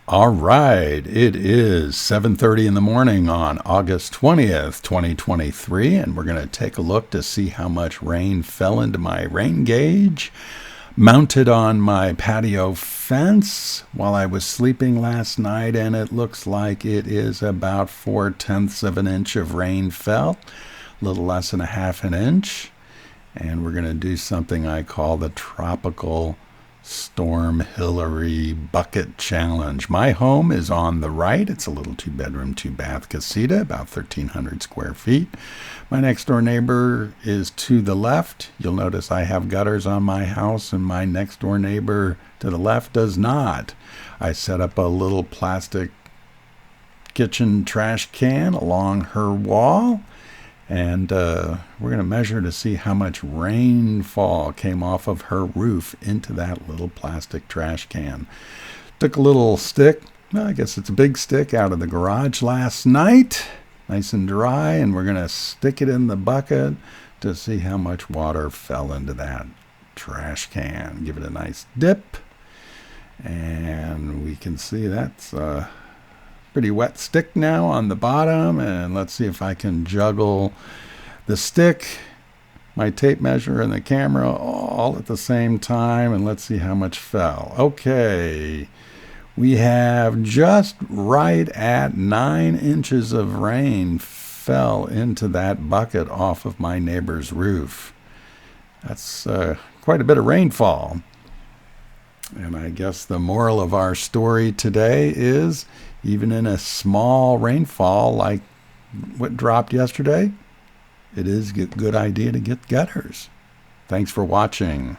All right, it is 7:30 in the morning on August 20th, 2023, and we're going to take a look to see how much rain fell into my rain gauge mounted on my patio fence while I was sleeping last night, and it looks like it is about 4/10 of an inch of rain fell, a little less than a half an inch, and we're going to do something I call the Tropical Storm Hilary Bucket Challenge. My home is on the right. It's a little 2-bedroom, 2-bath casita, about 1,300 square feet. My next door neighbor is to the left. You'll notice I have gutters on my house, and my next door neighbor to the left does not. I set up a little plastic kitchen trash can along her wall, and we're going to measure to see how much rainfall came off of her roof into that little plastic trash can. Took a little stick, well, I guess it's a big stick, out of the garage last night, nice and dry, and we're going to stick it in the bucket to see how much water fell into that trash can. Give it a nice dip, and we can see that's pretty wet stick now on the bottom. And let's see if I can juggle the stick, my tape measure, and the camera all at the same time, and let's see how much fell. Okay, we have just right at 9 inches of rain fell into that bucket off of my neighbor's roof. That's quite a bit of rainfall. And I guess the moral of our story today is, even in a small rainfall like what dropped yesterday, it is a good idea to get gutters. Thanks for watching.